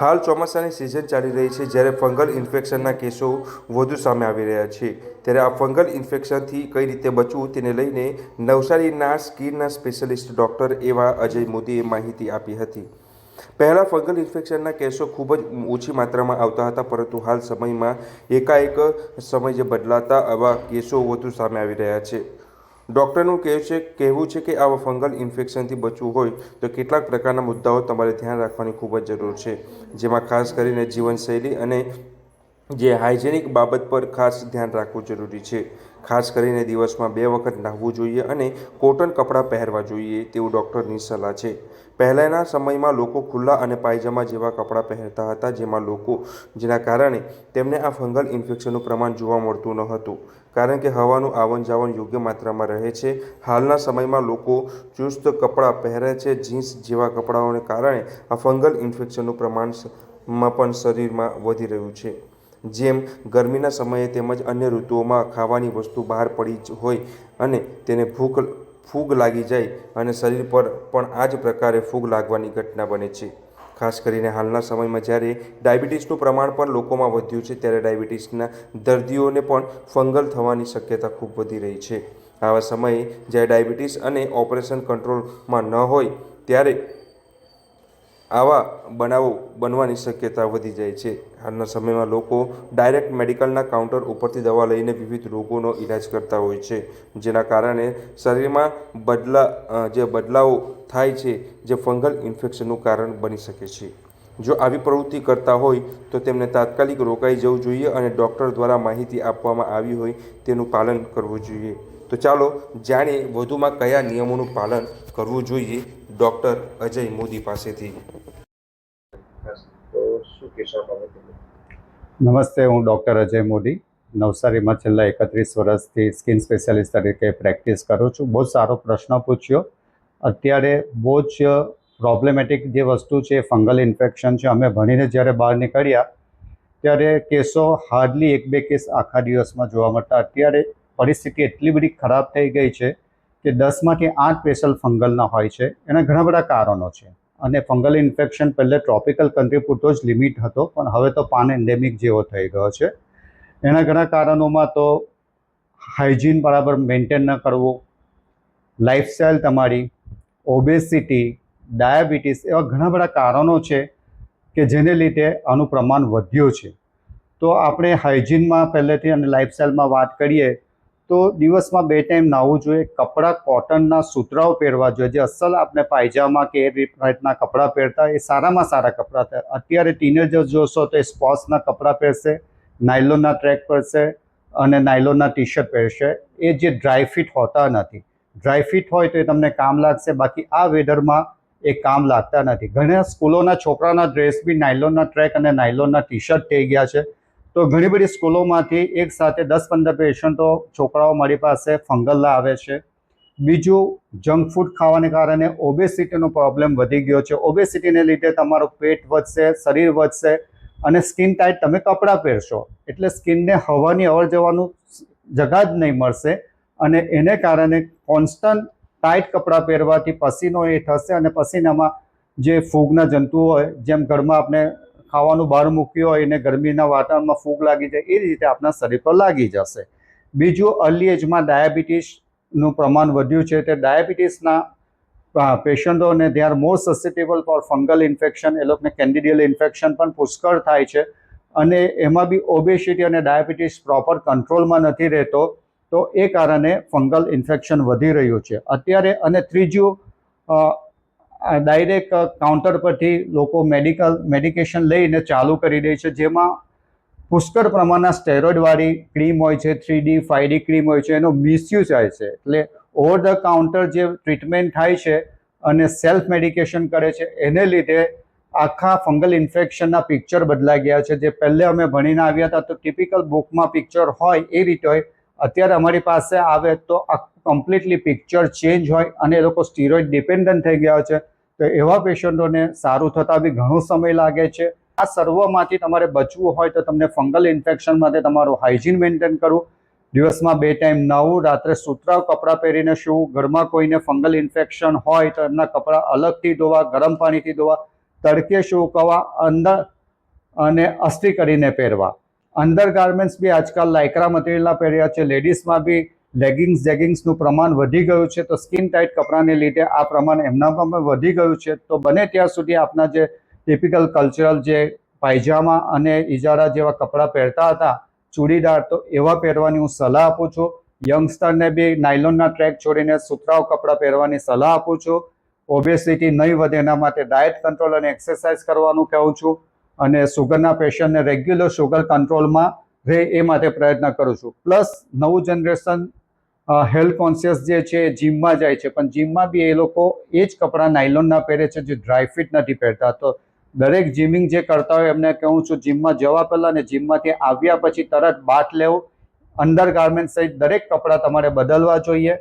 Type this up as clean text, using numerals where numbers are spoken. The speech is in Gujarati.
હાલ ચોમાસાની સિઝન ચાલી રહી છે, જ્યારે ફંગલ ઇન્ફેક્શનના કેસો વધુ સામે આવી રહ્યા છે. ત્યારે આ ફંગલ ઇન્ફેક્શનથી કઈ રીતે બચવું તેને લઈને નવસારીના સ્કિનના સ્પેશિયાલિસ્ટ ડૉક્ટર એવા અજય મોદીએ માહિતી આપી હતી. પહેલાં ફંગલ ઇન્ફેક્શનના કેસો ખૂબ જ ઓછી માત્રામાં આવતા હતા, પરંતુ હાલ સમયમાં એકાએક સમય જે બદલાતા આવા કેસો વધુ સામે આવી રહ્યા છે. ડૉક્ટરનું કહેવું છે કે આવા ફંગલ ઇન્ફેક્શનથી બચવું હોય તો કેટલાક પ્રકારના મુદ્દાઓ તમારે ધ્યાન રાખવાની ખૂબ જ જરૂર છે, જેમાં ખાસ કરીને જીવનશૈલી અને જે હાઇજેનિક બાબત પર ખાસ ધ્યાન રાખવું જરૂરી છે. ખાસ કરીને દિવસમાં 2 વખત નહાવું જોઈએ અને કોટન કપડાં પહેરવા જોઈએ તેવું ડૉક્ટરની સલાહ છે. પહેલાંના સમયમાં લોકો ખુલ્લા અને પાયજામા જેવા કપડાં પહેરતા હતા, જેના કારણે તેમને આ ફંગલ ઇન્ફેક્શનનું પ્રમાણ જોવા મળતું ન હતું, કારણ કે હવાનું આવન જાવન યોગ્ય માત્રામાં રહે છે. હાલના સમયમાં લોકો ચુસ્ત કપડાં પહેરે છે. જીન્સ જેવા કપડાઓને કારણે આ ફંગલ ઇન્ફેક્શનનું પ્રમાણ પણ શરીરમાં વધી રહ્યું છે. જેમ ગરમીના સમયે તેમજ અન્ય ઋતુઓમાં ખાવાની વસ્તુ બહાર પડી હોય અને તેને ફૂગ લાગી જાય અને શરીર પર પણ આ જ પ્રકારે ફૂગ લાગવાની ઘટના બને છે. ખાસ કરીને હાલના સમયમાં જ્યારે ડાયાબિટીસનું પ્રમાણ પણ લોકોમાં વધ્યું છે, ત્યારે ડાયાબિટીસના દર્દીઓને પણ ફંગલ થવાની શક્યતા ખૂબ વધી રહી છે. આવા સમયે જ્યારે ડાયાબિટીસ અને ઓપરેશન કંટ્રોલમાં ન હોય ત્યારે આવા બનાવો બનવાની શક્યતા વધી જાય છે. હાલના સમયમાં લોકો ડાયરેક્ટ મેડિકલના કાઉન્ટર ઉપરથી દવા લઈને વિવિધ રોગોનો ઈલાજ કરતા હોય છે, જેના કારણે શરીરમાં બદલાવો થાય છે, જે ફંગલ ઇન્ફેક્શનનું કારણ બની શકે છે. જો આવી પ્રવૃત્તિ કરતા હોય તો તેમને તાત્કાલિક રોકાઈ જવું જોઈએ અને ડૉક્ટર દ્વારા માહિતી આપવામાં આવી હોય તેનું પાલન કરવું જોઈએ. તો ચાલો જાણીએ વધુમાં કયા નિયમોનું પાલન કરવું જોઈએ ડૉક્ટર અજય મોદી પાસેથી. નમસ્તે, હું ડૉક્ટર અજય મોદી નવસારીમાં છેલ્લા 31 વર્ષથી સ્કિન સ્પેશિયાલિસ્ટ તરીકે પ્રેક્ટિસ કરું છું. બહુ સારો પ્રશ્ન પૂછ્યો. અત્યારે બહુ જ પ્રોબ્લેમેટિક જે વસ્તુ છે એ ફંગલ ઇન્ફેક્શન છે. અમે ભણીને જ્યારે બહાર નીકળ્યા ત્યારે કેસો હાર્ડલી 1-2 કેસ આખા દિવસમાં જોવા મળતા. અત્યારે પરિસ્થિતિ એટલી બધી ખરાબ થઈ ગઈ છે કે 10માંથી 8 પેશન્ટ ફંગલના હોય છે. એના ઘણા બધા કારણો છે અને ફંગલ ઇન્ફેક્શન પહેલે ટ્રોપિકલ કન્ટ્રી પૂરતો જ લિમિટ હતો, પણ હવે તો પાન એન્ડેમિક જેવો થઈ ગયો છે. એના ઘણા કારણોમાં તો હાઇજીન બરાબર મેન્ટેન ન કરવું, લાઇફસ્ટાઈલ તમારી, ઓબેસિટી, ડાયાબિટીસ, એવા ઘણા બધા કારણો છે કે જેને લીધે આનું પ્રમાણ વધ્યું છે. તો આપણે હાઇજીનમાં પહેલેથી અને લાઇફસ્ટાઈલમાં વાત કરીએ તો દિવસમાં 2 ટાઈમ નાહવું જોઈએ. કપડાં કોટનના સૂતરાઓ પહેરવા જોઈએ, જે અસલ આપણે પાયજામા કે એ રીતના કપડાં પહેરતા, એ સારામાં સારા કપડાં થાય. અત્યારે ટીનેજર્સ જોશો તો એ સ્પોર્ટ્સના કપડાં પહેરશે, નાયલોનના ટ્રેક પહેરશે અને નાયલોનના ટી શર્ટ પહેરશે. એ જે ડ્રાય ફિટ હોતા નથી. ડ્રાય ફિટ હોય તો એ તમને કામ લાગશે, બાકી આ વેધરમાં એ કામ લાગતા નથી. ઘણા સ્કૂલોના છોકરાના ડ્રેસ બી નાયલોનના ટ્રેક અને નાયલોનના ટી શર્ટ થઈ ગયા છે. તો ઘણી બધી સ્કૂલોમાંથી એક સાથે 10-15 પેશન્ટો છોકરાઓ મારી પાસે ફંગલના આવે છે. બીજું, જંક ફૂડ ખાવાને કારણે ઓબેસિટીનો પ્રોબ્લેમ વધી ગયો છે. ઓબેસિટીને લીધે તમારું પેટ વધશે, શરીર વધશે અને સ્કિન ટાઈટ તમે કપડાં પહેરશો એટલે સ્કિનને હવાની અવર જવાનું જગા જ નહીં મળશે અને એને કારણે કોન્સ્ટન્ટ ટાઈટ કપડાં પહેરવાથી પસીનો એ થશે અને પસીનામાં જે ફૂગના જંતુઓ હોય, જેમ ઘરમાં આપણે ખાવાનું બહાર મૂક્યું હોય અને ગરમીના વાતાવરણમાં ફૂગ લાગી જાય, એ રીતે આપણા શરીર પર લાગી જશે. બીજું, અર્લી એજમાં ડાયાબિટીસનું પ્રમાણ વધ્યું છે. તે ડાયાબિટીસના પેશન્ટોને they are more susceptible for fungal infection. એ લોકોને કેન્ડિડિયલ ઇન્ફેક્શન પણ પુષ્કળ થાય છે અને એમાં બી ઓબેસિટી અને ડાયાબિટીસ પ્રોપર કંટ્રોલમાં નથી રહેતો, તો એ કારણે ફંગલ ઇન્ફેક્શન વધી રહ્યું છે અત્યારે. અને ત્રીજું, ડાયરેક્ટ કાઉન્ટર પરથી લોકો મેડિકેશન લઈને ચાલુ કરી દે છે, જેમાં પુષ્કળ પ્રમાણના સ્ટેરોઇડવાળી ક્રીમ હોય છે, 3D 5D ક્રીમ હોય છે, એનો મિસયુઝ થાય છે. એટલે ઓવર ધ કાઉન્ટર જે ટ્રીટમેન્ટ થાય છે અને સેલ્ફ મેડિકેશન કરે છે, એને લીધે આખા ફંગલ ઇન્ફેક્શનના પિક્ચર બદલાઈ ગયા છે. જે પહેલે અમે ભણીને આવ્યા હતા તો ટિપિકલ બુકમાં પિક્ચર હોય એ રીતે હોય, અત્યારે અમારી પાસે આવે તો કમ્પ્લીટલી પિક્ચર ચેન્જ હોય અને એ લોકો સ્ટીરોઇડ ડિપેન્ડન્ટ થઈ ગયા છે. તો એવા પેશન્ટોને સારું થતાં બી ઘણો સમય લાગે છે. આ સર્વમાંથી તમારે બચવું હોય તો તમને ફંગલ ઇન્ફેક્શન માટે તમારું હાઇજીન મેન્ટેન કરવું, દિવસમાં 2 ટાઈમ નાહવું, રાત્રે સુતરાઉ કપડાં પહેરીને સૂવું. ઘરમાં કોઈને ફંગલ ઇન્ફેક્શન હોય તો એમના કપડાં અલગથી ધોવા, ગરમ પાણીથી ધોવા. તડકે સુકવવા અંદર અને અસ્ત્રી કરીને પહેરવા. અંડર ગાર્મેન્ટ્સ બી આજકાલ લાયક્રા મટીરિયલના પહેર્યા છે. લેડીઝમાં બી જેગિંગ્સનું પ્રમાણ વધી ગયું છે, તો સ્કિન ટાઈટ કપડાને લીધે આ પ્રમાણ એમનામાં પણ વધી ગયું છે. તો બને ત્યાં સુધી આપણા જે ટિપિકલ કલ્ચરલ જે પાયજામા અને ઇજારા જેવા કપડાં પહેરતા હતા, ચૂડીદાર, તો એવા પહેરવાની હું સલાહ આપું છું. યંગસ્ટરને બી નાયલોનના ટ્રેક છોડીને સુતરાઉ કપડાં પહેરવાની સલાહ આપું છું. ઓબેસિટી નહીં વધે એના માટે ડાયટ કંટ્રોલ અને એક્સરસાઇઝ કરવાનું કહું છું. અને સુગરના પેશન્ટને રેગ્યુલર શુગર કંટ્રોલમાં રહે એ માટે પ્રયત્ન કરું છું. પ્લસ નવું જનરેશન હેલ્થ કોન્શિયસ જે છે એ જીમમાં જાય છે, પણ જીમમાં બી એ લોકો એ જ કપડાં નાયલોનના પહેરે છે, જે ડ્રાય ફિટ નથી પહેરતા. તો દરેક જીમિંગ જે કરતા હોય એમને કહું છું, જીમમાં જવા પહેલાં ને જીમમાંથી આવ્યા પછી તરત બાથ લેવું, અંડર ગાર્મેન્ટ સહિત દરેક કપડાં તમારે બદલવા જોઈએ.